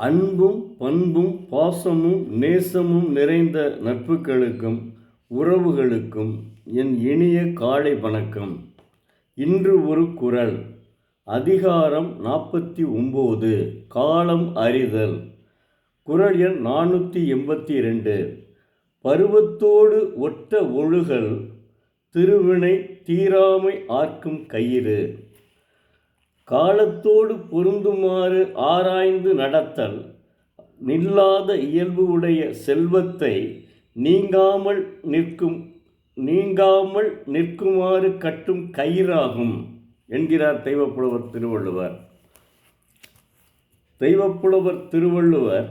அன்பும் பண்பும் பாசமும் நேசமும் நிறைந்த நட்புகளுக்கும் உறவுகளுக்கும் என் இனிய காலை வணக்கம். இன்று ஒரு குறள். அதிகாரம் 49, காலம் அறிதல். குறள் எண் 482. பருவத்தோடு ஒட்ட ஒழுகல் திருவினை தீராமை ஆர்க்கும் கயிறு. காலத்தோடு பொருந்துமாறு ஆராய்ந்து நடத்தல் நில்லாத இயல்பு உடைய செல்வத்தை நீங்காமல் நிற்குமாறு கட்டும் கயிறாகும் என்கிறார் தெய்வப்புலவர் திருவள்ளுவர். தெய்வப்புலவர் திருவள்ளுவர்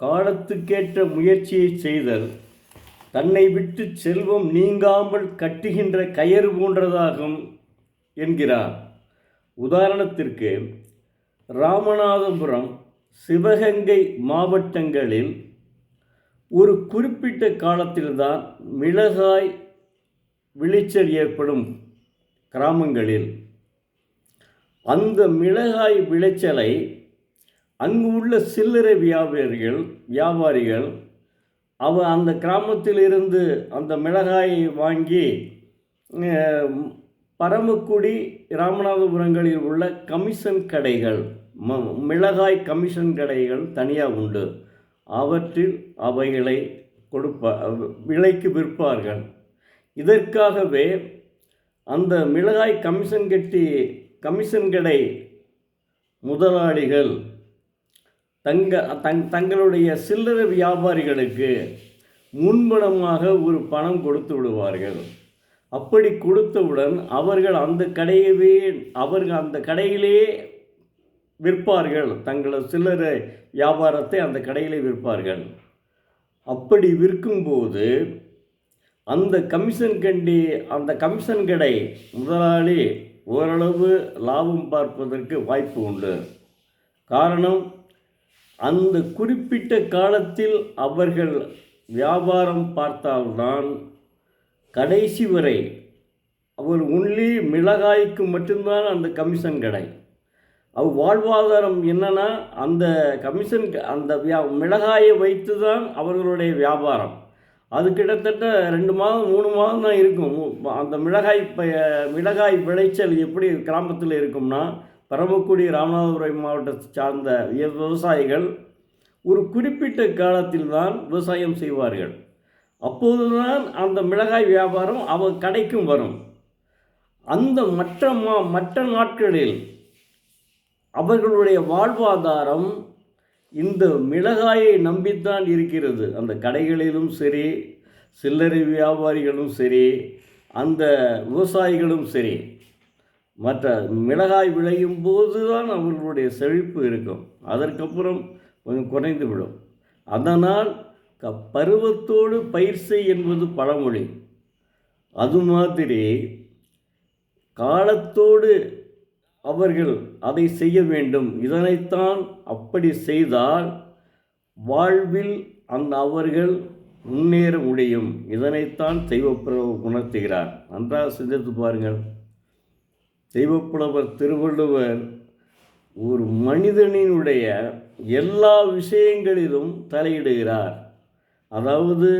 காலத்துக்கேற்ற முயற்சியை செய்தல் தன்னை விட்டு செல்வம் நீங்காமல் கட்டுகின்ற கயிறு போன்றதாகும் என்கிறார். உதாரணத்திற்கு, ராமநாதபுரம், சிவகங்கை மாவட்டங்களில் ஒரு குறிப்பிட்ட காலத்தில்தான் மிளகாய் விளைச்சல் ஏற்படும் கிராமங்களில் அந்த மிளகாய் விளைச்சலை அங்கு உள்ள சில்லறை வியாபாரிகள் அந்த கிராமத்திலிருந்து அந்த மிளகாயை வாங்கி பரமக்குடி, ராமநாதபுரங்களில் உள்ள கமிஷன் கடைகள், மிளகாய் கமிஷன் கடைகள் தனியாக உண்டு. அவற்றில் அவைகளை விலைக்கு விற்பார்கள். இதற்காகவே அந்த மிளகாய் கமிஷன் கடை முதலாளிகள் தங்களுடைய சில்லறை வியாபாரிகளுக்கு முன்பணமாக ஒரு பணம் கொடுத்து விடுவார்கள். அப்படி கொடுத்தவுடன் அவர்கள் அந்த கடையிலே விற்பார்கள். தங்களது சில்லறை வியாபாரத்தை அந்த கடையிலே விற்பார்கள். அப்படி விற்கும்போது அந்த கமிஷன் கடை முதலாளி ஓரளவு லாபம் பார்ப்பதற்கு வாய்ப்பு உண்டு. காரணம், அந்த குறிப்பிட்ட காலத்தில் அவர்கள் வியாபாரம் பார்த்தால்தான் கடைசி வரை அவர் ஒன்லி மிளகாய்க்கு மட்டும்தான் அந்த கமிஷன் கடை. வாழ்வாதாரம் என்னன்னா, அந்த மிளகாயை வைத்து தான் அவர்களுடைய வியாபாரம். அது கிட்டத்தட்ட 2 மாதம் 3 மாதம் தான் இருக்கும். அந்த மிளகாய் விளைச்சல் எப்படி கிராமத்தில் இருக்கும்னா, பரமக்குடி, ராமநாதபுரம் மாவட்டத்தை சார்ந்த விவசாயிகள் ஒரு குறிப்பிட்ட காலத்தில் தான் விவசாயம் செய்வார்கள். அப்போதுதான் அந்த மிளகாய் வியாபாரம் அவர் கடைக்கும் வரும். அந்த மற்ற நாட்களில் அவர்களுடைய வாழ்வாதாரம் இந்த மிளகாயை நம்பித்தான் இருக்கிறது. அந்த கடைகளிலும் சரி, சில்லறை வியாபாரிகளும் சரி, அந்த விவசாயிகளும் சரி, மற்ற மிளகாய் விளையும் போது தான் அவர்களுடைய செழிப்பு இருக்கும். அதற்கப்புறம் கொஞ்சம் குறைந்துவிடும். அதனால் பருவத்தோடு பயிர் செய் என்பது பழமொழி. அது மாதிரி காலத்தோடு அவர்கள் அதை செய்ய வேண்டும். இதனைத்தான் அப்படி செய்தால் வாழ்வில் அவர்கள் முன்னேற முடியும். இதனைத்தான் தெய்வப்புலவர் உணர்த்துகிறார். நன்றாக சிந்தித்து பாருங்கள். தெய்வப்புலவர் திருவள்ளுவர் ஒரு மனிதனினுடைய எல்லா விஷயங்களிலும் தலையிடுகிறார். அதாவது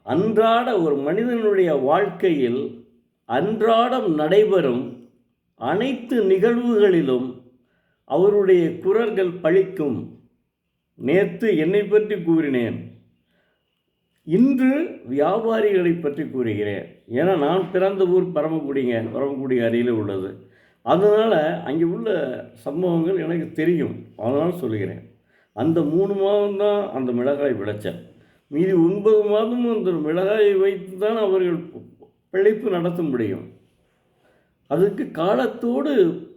அன்றாட ஒரு மனிதனுடைய வாழ்க்கையில் அன்றாடம் நடைபெறும் அனைத்து நிகழ்வுகளிலும் அவருடைய குறள்கள் பழிக்கும். நேற்று என்னை பற்றி கூறினேன், இன்று வியாபாரிகளை பற்றி கூறுகிறேன். ஏன்னா நான் பிறந்த ஊர் பரமக்குடி அருகில் உள்ளது. அதனால் அங்கே உள்ள சம்பவங்கள் எனக்கு தெரியும். அதனால் சொல்கிறேன். அந்த 3 மாதம்தான் அந்த மிளகாய் விளைச்சல். மீதி 9 மாதமும் அந்த மிளகாயை வைத்து தான் அவர்கள் பிழைப்பு நடத்த முடியும். அதுக்கு காலத்தோடு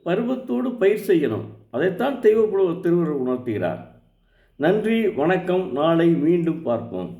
பருவத்தோடு பயிர் செய்யணும். அதைத்தான் தெய்வப்புலவர் திருவள்ளுவர் உணர்த்துகிறார். நன்றி, வணக்கம். நாளை மீண்டும் பார்ப்போம்.